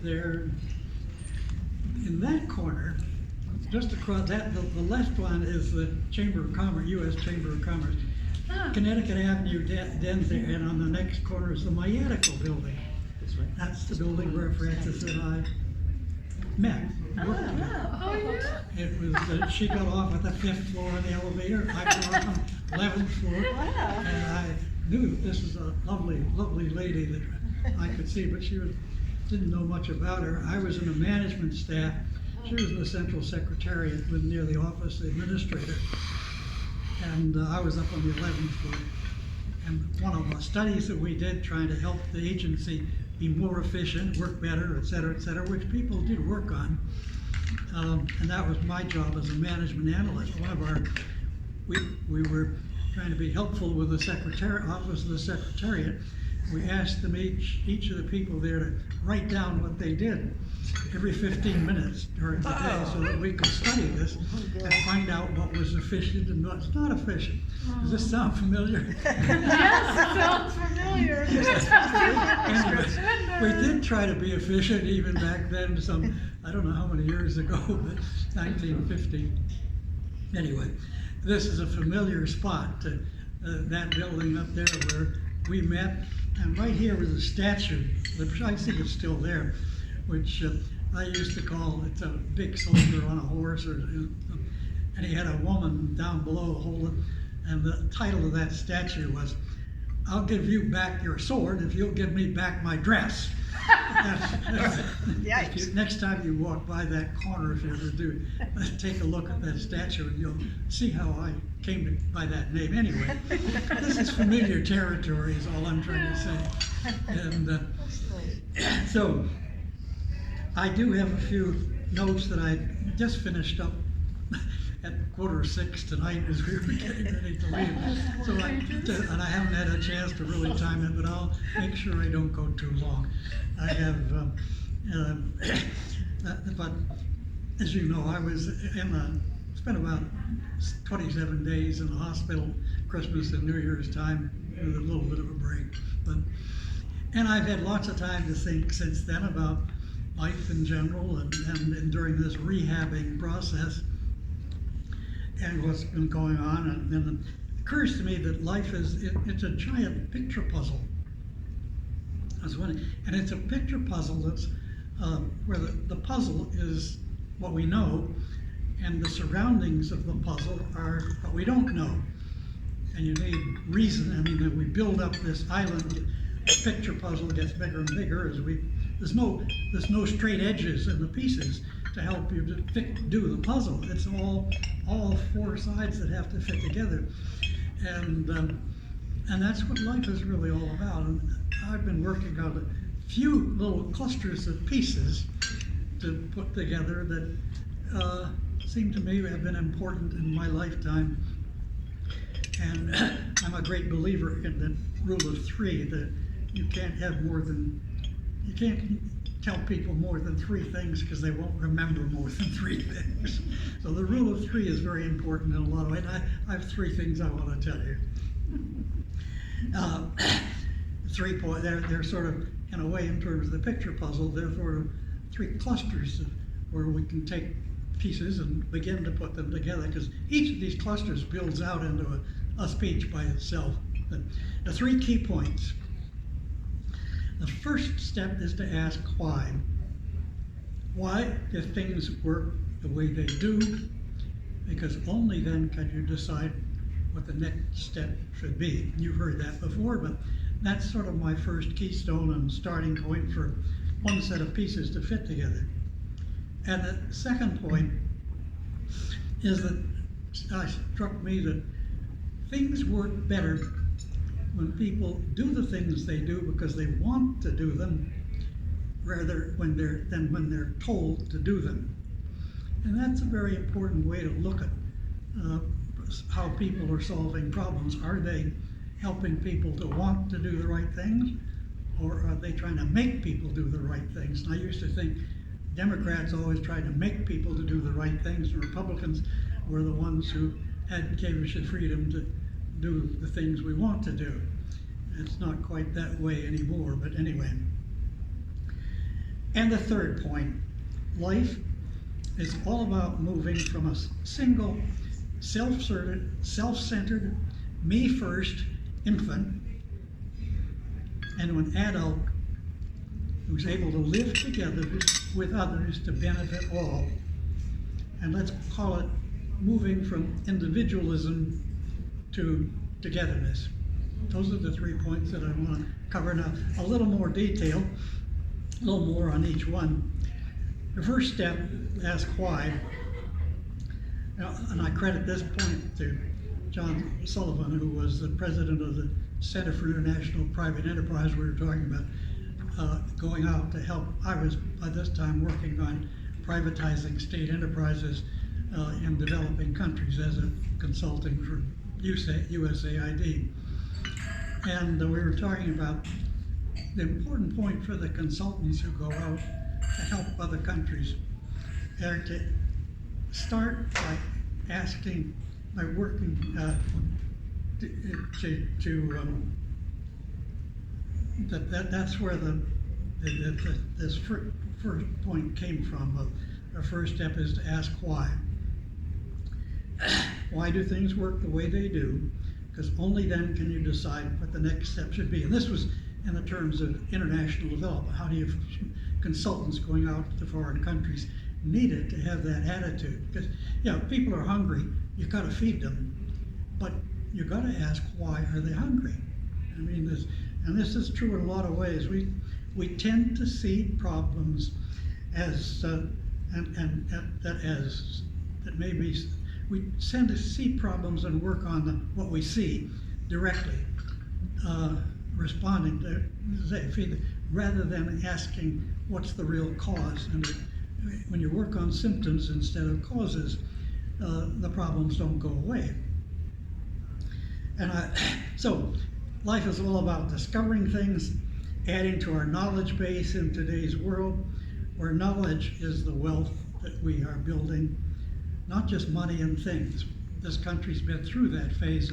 there, in that corner, just across that, the left one is the Chamber of Commerce, U.S. Chamber of Commerce. Connecticut Avenue ends there, and on the next corner is the Mayatico building. That's the building where Frances and I met. Oh, yeah? It was, she got off at the 5th floor of the elevator, I got off on the 11th floor. Wow. And I knew this was a lovely, lovely lady that I could see, but didn't know much about her. I was in the management staff. She was in the central secretariat near the office of the administrator. And I was up on the 11th floor. And one of the studies that we did trying to help the agency be more efficient, work better, et cetera, which people did work on. And that was my job as a management analyst. We were trying to be helpful with the office of the secretariat. We asked them each of the people there to write down what they did every 15 minutes during the day so that we could study this and find out what was efficient and what's not efficient. Does this sound familiar? Yes, it sounds familiar. Anyway, we did try to be efficient even back then, I don't know how many years ago, but 1950. Anyway, this is a familiar spot, that building up there where we met. And right here was a statue, which I think is still there, which I used to call, it's a big soldier on a horse, and he had a woman down below holding, and the title of that statue was, "I'll give you back your sword if you'll give me back my dress." Next time you walk by that corner, if you ever do, take a look at that statue and you'll see how I came by that name. Anyway, this is familiar territory is all I'm trying to say. And so I do have a few notes that I just finished up at 5:45 tonight as we were getting ready to leave. So and I haven't had a chance to really time it, but I'll make sure I don't go too long. I have, but as you know, I was spent about 27 days in the hospital, Christmas and New Year's time, with a little bit of a break. And I've had lots of time to think since then about life in general and during this rehabbing process and what's been going on. And it occurs to me that life it's a giant picture puzzle. And it's a picture puzzle that's where the puzzle is what we know, and the surroundings of the puzzle are what we don't know. And you need reason. I mean, we build up this island. The picture puzzle gets bigger and bigger as there's no straight edges in the pieces to help you to do the puzzle. It's all four sides that have to fit together, and that's what life is really all about. And I've been working on a few little clusters of pieces to put together that seem to me have been important in my lifetime. And I'm a great believer in the rule of three, that you can't tell people more than three things because they won't remember more than three things. So the rule of three is very important in a lot of ways. I have three things I want to tell you. 3 points, they're sort of, in a way, in terms of the picture puzzle, they're sort of three clusters where we can take pieces and begin to put them together, because each of these clusters builds out into a speech by itself. The 3 key points. The first step is to ask why. Why do things work the way they do? Because only then can you decide what the next step should be. You've heard that before, but that's sort of my first keystone and starting point for one set of pieces to fit together. And the second point is that it struck me that things work better when people do the things they do because they want to do them, rather than when they're told to do them. And that's a very important way to look at how people are solving problems. Are they helping people to want to do the right things, or are they trying to make people do the right things? And I used to think Democrats always tried to make people to do the right things, and Republicans were the ones who gave us the freedom to do the things we want to do. It's not quite that way anymore, but anyway. And the third point, life is all about moving from a single, self-centered, me-first infant into an adult who's able to live together with others to benefit all. And let's call it moving from individualism to togetherness. Those are the 3 points that I want to cover now. A little more detail, a little more on each one. The first step, ask why. And I credit this point to John Sullivan, who was the president of the Center for International Private Enterprise. We were talking about going out to help. I was by this time working on privatizing state enterprises in developing countries as a consulting for USAID. And we were talking about the important point for the consultants who go out to help other countries are to start by asking, by working that's where this first point came from. The first step is to ask why. Why do things work the way they do? Because only then can you decide what the next step should be. And this was in the terms of international development. How do you, consultants going out to foreign countries, needed to have that attitude? Because, yeah, people are hungry, you got to feed them, but you got to ask, why are they hungry? I mean, this is true in a lot of ways. We tend to see problems as that maybe we tend to see problems and work on what we see directly, responding to rather than asking what's the real cause. And when you work on symptoms instead of causes, the problems don't go away. And so life is all about discovering things, adding to our knowledge base in today's world, where knowledge is the wealth that we are building, not just money and things. This country's been through that phase.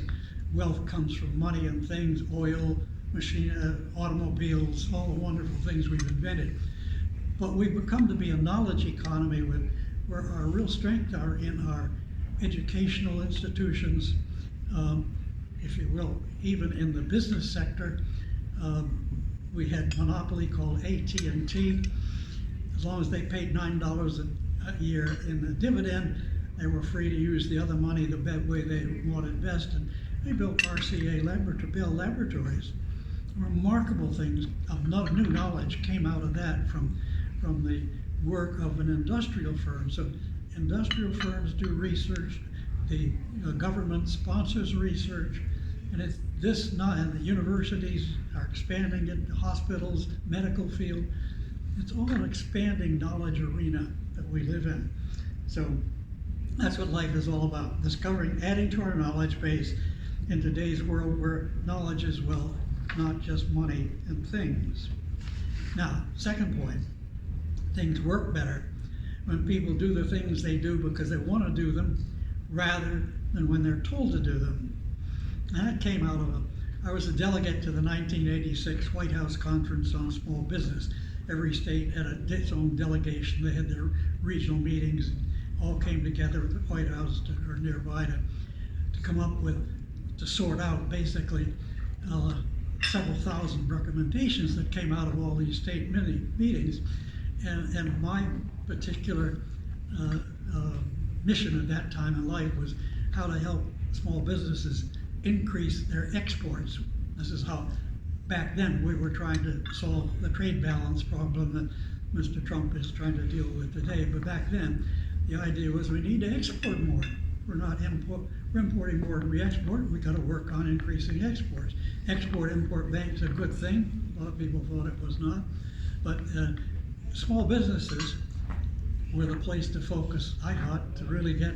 Wealth comes from money and things, oil, automobiles, all the wonderful things we've invented. But we've become to be a knowledge economy where our real strength are in our educational institutions, if you will, even in the business sector. We had a monopoly called AT&T. As long as they paid $9 a year in the dividend, they were free to use the other money the way they wanted best. And they built RCA Bell Laboratories. Remarkable things of new knowledge came out of that from the work of an industrial firm. So industrial firms do research, the government sponsors research, and and the universities are expanding it, hospitals, medical field. It's all an expanding knowledge arena that we live in. So that's what life is all about, discovering, adding to our knowledge base in today's world where knowledge is wealth, not just money and things. Now, second point, things work better when people do the things they do because they want to do them rather than when they're told to do them. And that came out of I was a delegate to the 1986 White House Conference on Small Business. Every state had its own delegation. They had their regional meetings, and all came together at the White House or nearby to come up with, to sort out basically several thousand recommendations that came out of all these state meetings. And my particular mission at that time in life was how to help small businesses increase their exports. This is how, back then, we were trying to solve the trade balance problem that Mr. Trump is trying to deal with today. But back then, the idea was we need to export more. We're importing more than we export. We got to work on increasing exports. Export-Import Bank's a good thing. A lot of people thought it was not. But small businesses were the place to focus, I thought, to really get,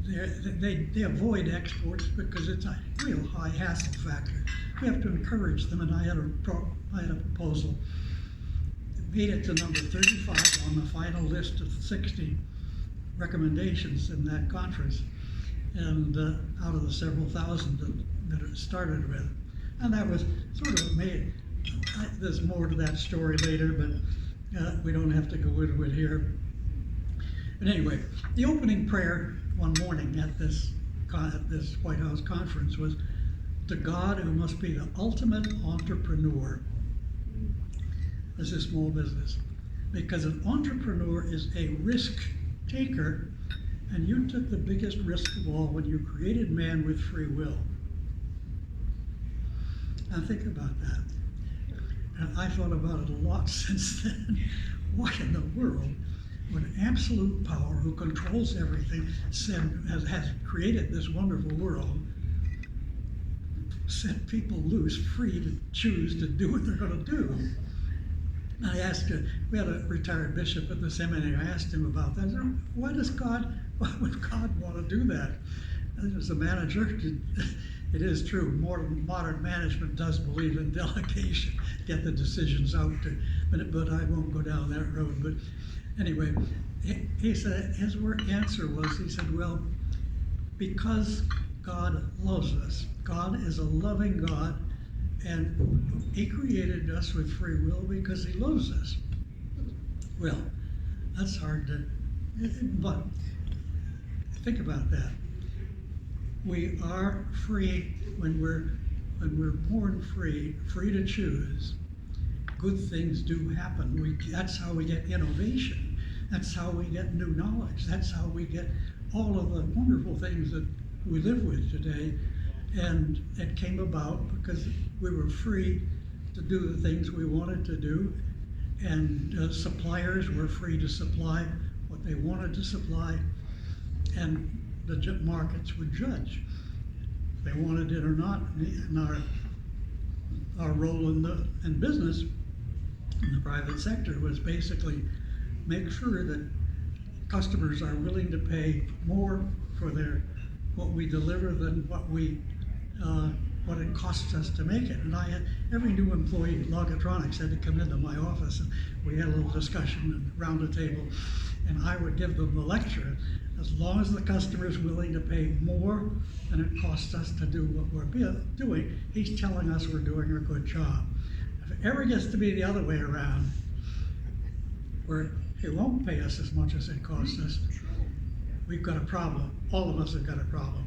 they avoid exports because it's a real high hassle factor. We have to encourage them, and I had a proposal. It made it to number 35 on the final list of 60 recommendations in that conference, and out of the several thousand that it started with. And that was sort of made, there's more to that story later, but We don't have to go into it here. But anyway, the opening prayer one morning at this White House conference was, "To God who must be the ultimate entrepreneur." This is small business. Because an entrepreneur is a risk taker, and you took the biggest risk of all when you created man with free will. Now think about that. And I thought about it a lot since then. What in the world would absolute power, who controls everything, has created this wonderful world, set people loose, free to choose to do what they're going to do? I asked, we had a retired bishop at the seminary. I asked him about that. I said, why would God want to do that? And as a manager, it is true. Modern management does believe in delegation, get the decisions out to, but I won't go down that road. But anyway, he said, his answer was, he said, well, because God loves us. God is a loving God, and he created us with free will because he loves us. Well, that's hard to, but think about that. We are free when we're born free to choose. Good things do happen. That's how we get innovation. That's how we get new knowledge. That's how we get all of the wonderful things that we live with today. And it came about because we were free to do the things we wanted to do, and suppliers were free to supply what they wanted to supply, and the markets would judge if they wanted it or not. And our role in business, in the private sector, was basically make sure that customers are willing to pay more for what we deliver than what it costs us to make it. And every new employee at Logotronics had to come into my office, and we had a little discussion around the table, and I would give them the lecture. As long as the customer is willing to pay more than it costs us to do what we're doing, he's telling us we're doing a good job. If it ever gets to be the other way around, where he won't pay us as much as it costs us, we've got a problem. All of us have got a problem.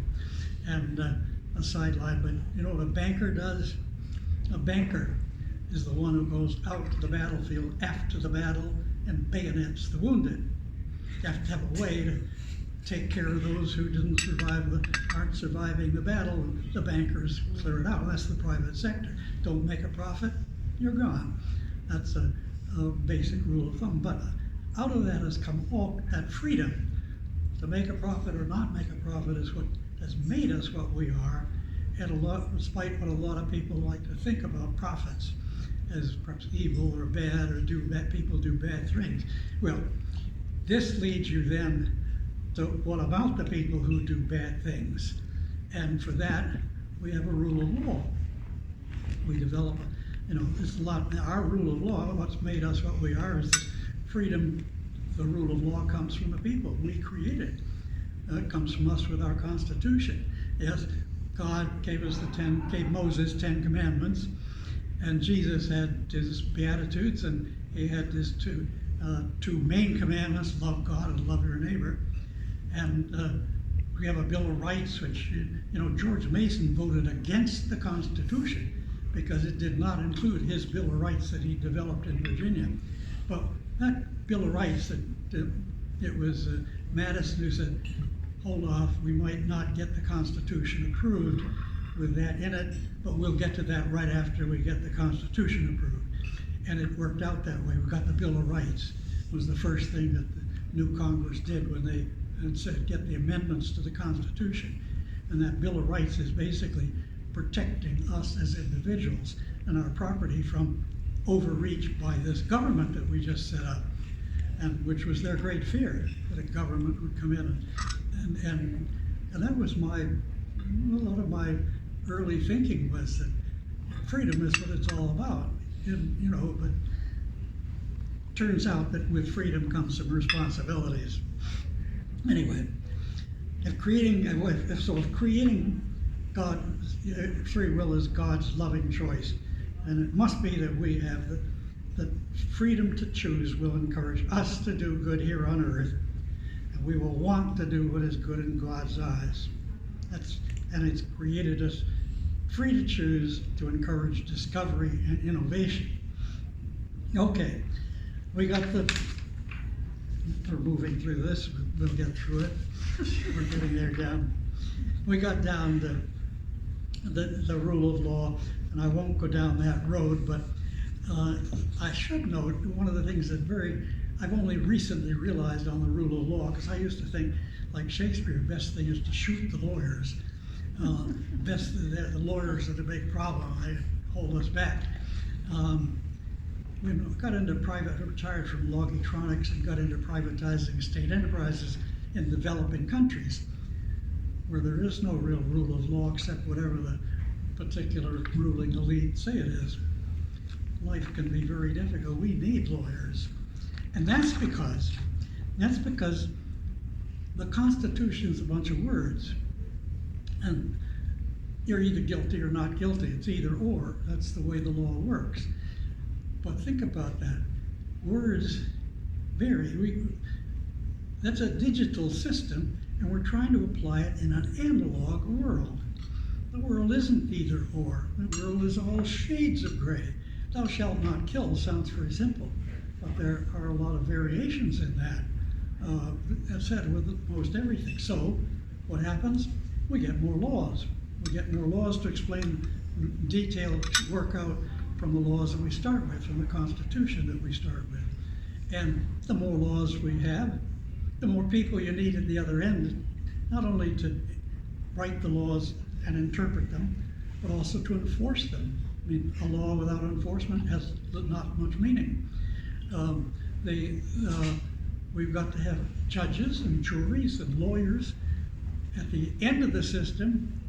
And a sideline, but you know what a banker does? A banker is the one who goes out to the battlefield after the battle and bayonets the wounded. You have to have a way to take care of those who aren't surviving the battle, and the bankers clear it out. And that's the private sector. Don't make a profit, you're gone. That's a basic rule of thumb. But out of that has come all that freedom to make a profit or not make a profit is what has made us what we are, and despite what a lot of people like to think about profits as perhaps evil or bad, or people do bad things. Well, this leads you then to what about the people who do bad things? And for that, we have a rule of law. We develop, it's a lot. Our rule of law, what's made us what we are, is freedom. The rule of law comes from the people. We create it. It comes from us with our Constitution. Yes, God gave Moses 10 commandments, and Jesus had his Beatitudes, and he had his two main commandments: love God and love your neighbor. And we have a Bill of Rights, which George Mason voted against the Constitution because it did not include his Bill of Rights that he developed in Virginia. But that Bill of Rights, it was Madison who said, hold off, we might not get the Constitution approved with that in it, but we'll get to that right after we get the Constitution approved. And it worked out that way. We got the Bill of Rights. It was the first thing that the new Congress did when they said get the amendments to the Constitution. And that Bill of Rights is basically protecting us as individuals and our property from overreach by this government that we just set up, and which was their great fear, that a government would come in and that was a lot of my early thinking was that freedom is what it's all about. And, but turns out that with freedom comes some responsibilities. Anyway, if creating God, free will is God's loving choice, and it must be that we have that freedom to choose will encourage us to do good here on earth, and we will want to do what is good in God's eyes. And it's created us free to choose to encourage discovery and innovation. Okay, we're moving through this, we'll get through it. We're getting there down. We got down to the rule of law, and I won't go down that road, but I should note one of the things that I've only recently realized on the rule of law, because I used to think, like Shakespeare, the best thing is to shoot the lawyers. The lawyers are the big problem. They hold us back. We got into retired from Logitronics and got into privatizing state enterprises in developing countries, where there is no real rule of law except whatever the particular ruling elite say it is. Life can be very difficult. We need lawyers. And that's because the Constitution's a bunch of words. And you're either guilty or not guilty. It's either or. That's the way the law works. But think about that. Words vary. That's a digital system, and we're trying to apply it in an analog world. The world isn't either or. The world is all shades of gray. Thou shalt not kill sounds very simple, but there are a lot of variations in that. As said with most everything. So what happens? We get more laws. We get more laws to explain detailed workout from the laws that we start with, from the Constitution that we start with. And the more laws we have, the more people you need at the other end, not only to write the laws and interpret them, but also to enforce them. I mean, a law without enforcement has not much meaning. We've got to have judges and juries and lawyers at the end of the system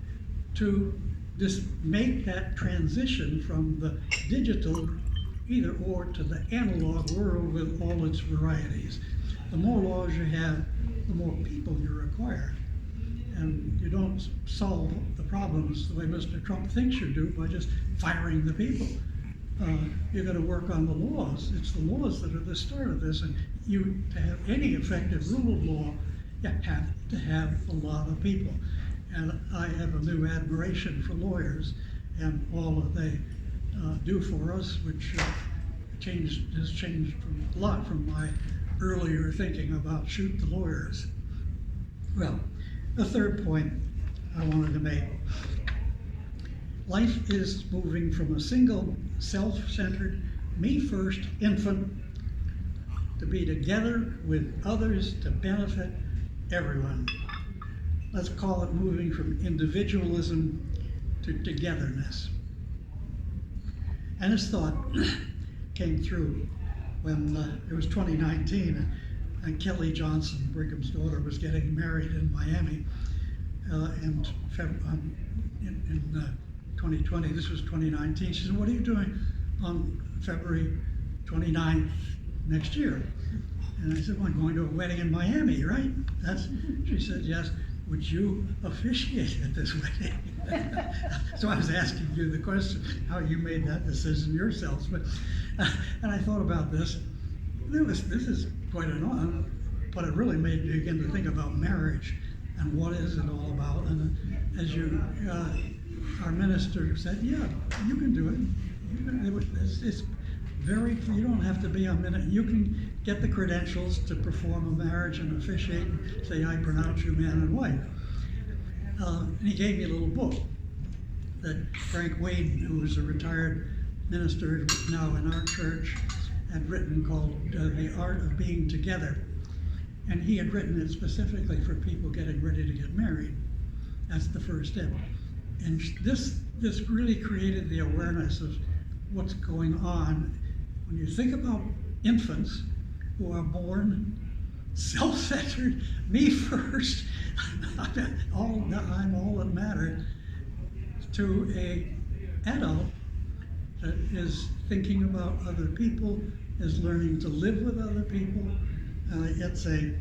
to just make that transition from the digital either or to the analog world with all its varieties. The more laws you have, the more people you require. And you don't solve the problems the way Mr. Trump thinks you do by just firing the people. You're going to work on the laws. It's the laws that are the start of this. And to have any effective rule of law, you have to have a lot of people. And I have a new admiration for lawyers and all that they do for us, which has changed a lot from my earlier thinking about shoot the lawyers. Well, the third point I wanted to make. Life is moving from a single, self-centered, me-first infant to be together with others to benefit everyone. Let's call it moving from individualism to togetherness. And this thought came through when it was 2019 and Kelly Johnson, Brigham's daughter, was getting married in Miami in 2020. This was 2019. She said, "What are you doing on February 29th next year?" And I said, "Well, I'm going to a wedding in Miami, right?" She said, "Yes. Would you officiate at this wedding?" So I was asking you the question, how you made that decision yourselves. But and I thought about this. This is quite an honor, but it really made me begin to think about marriage and what is it all about. And as our minister said, yeah, you can do it. It's very, you don't have to be a minute. You can get the credentials to perform a marriage and officiate and say, "I pronounce you man and wife." And he gave me a little book that Frank Wade, who is a retired minister now in our church, had written called The Art of Being Together. And he had written it specifically for people getting ready to get married. That's the first step. And this really created the awareness of what's going on. When you think about infants who are born self-centered, me first, I'm all that matters, to a adult that is thinking about other people, is learning to live with other people. It's a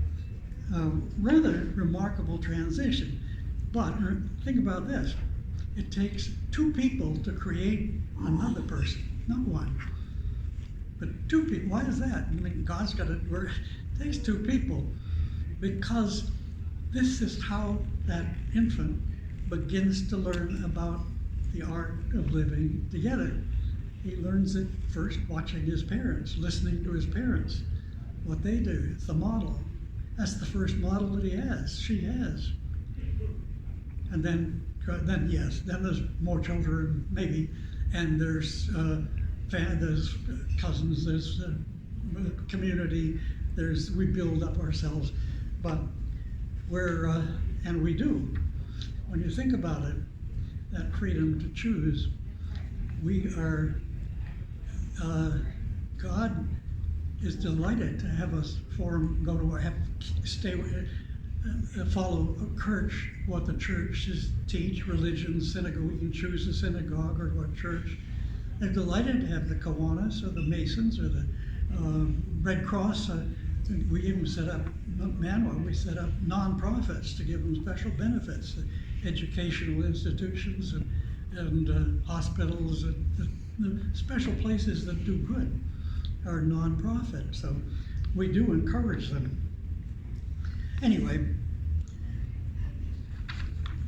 rather remarkable transition. But think about this. It takes two people to create another person, not one. But two people, why is that? I mean, God's got it, it takes two people, because this is how that infant begins to learn about the art of living together. He learns it first watching his parents, listening to his parents, what they do. It's the model. That's the first model that she has. And then yes, then there's more children, maybe, and there's cousins, there's community, we build up ourselves, but and we do. When you think about it, that freedom to choose, we are, God is delighted to have us follow a church, what the churches teach, religion, synagogue. We can choose a synagogue or what church. They're delighted to have the Kiwanis or the Masons or the Red Cross. We even set up, we set up non-profits to give them special benefits, educational institutions and hospitals, the special places that do good are non-profit. So we do encourage them. Anyway,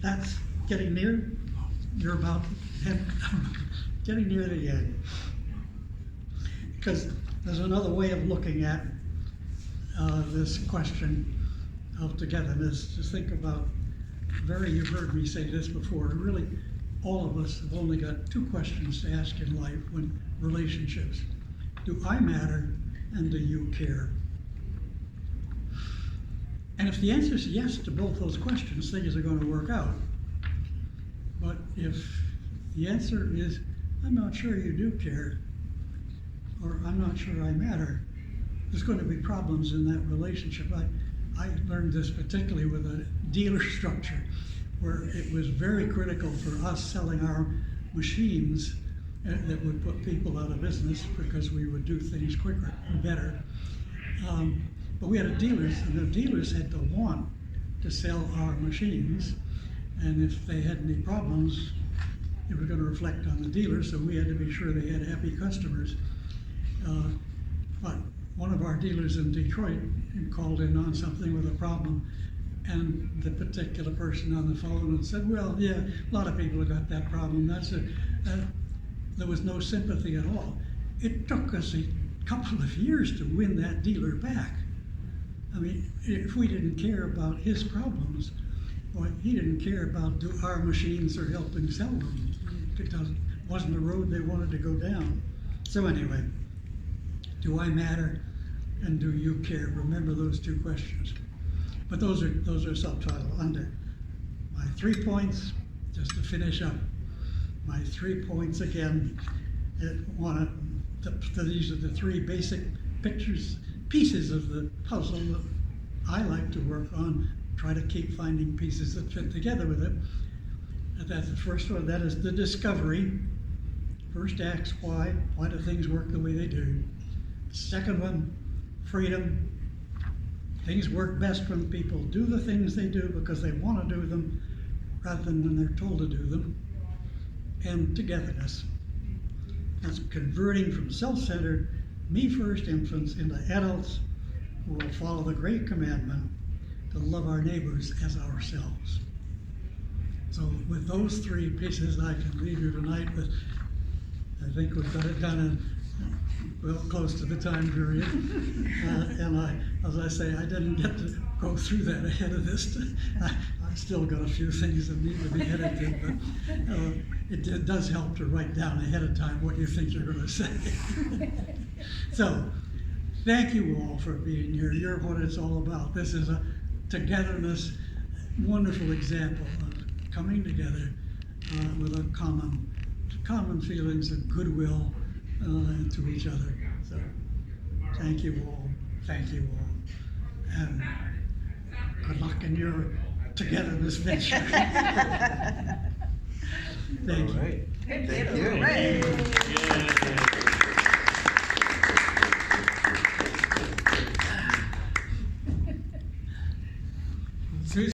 that's getting near. You're about getting near the end. Because there's another way of looking at this question of togetherness. Just think about, you've heard me say this before, really all of us have only got two questions to ask in life when relationships. Do I matter and do you care? And if the answer is yes to both those questions, things are going to work out. But if the answer is, I'm not sure you do care, or I'm not sure I matter, there's going to be problems in that relationship. I learned this particularly with a dealer structure, where it was very critical for us selling our machines that would put people out of business because we would do things quicker and better. But we had dealers, and the dealers had to want to sell our machines, and if they had any problems, it was going to reflect on the dealers, so we had to be sure they had happy customers. But one of our dealers in Detroit called in on something with a problem, and the particular person on the phone and said, well, yeah, a lot of people have got that problem. There was no sympathy at all. It took us a couple of years to win that dealer back. I mean, if we didn't care about his problems, or he didn't care about our machines or helping sell them, because it wasn't the road they wanted to go down. So anyway, do I matter and do you care? Remember those two questions. But those are subtitle under. My 3 points, just to finish up. My 3 points again, these are the three basic pieces of the puzzle that I like to work on, try to keep finding pieces that fit together with it. And that's the first one, that is the discovery. First ask why do things work the way they do? Second one, freedom. Things work best when people do the things they do because they want to do them rather than when they're told to do them. And togetherness. That's converting from self-centered, me-first infants into adults who will follow the great commandment to love our neighbors as ourselves. So with those three pieces, I can leave you tonight, but I think we've got it done in close to the time period. And as I say, I didn't get to go through that ahead of this. I still got a few things that need to be edited, but it does help to write down ahead of time what you think you're going to say. So, thank you all for being here. You're what it's all about. This is a togetherness, wonderful example of coming together with a common feelings of goodwill to each other. So, thank you all. Thank you all. And good luck in your togetherness venture. Thank you. Thank you.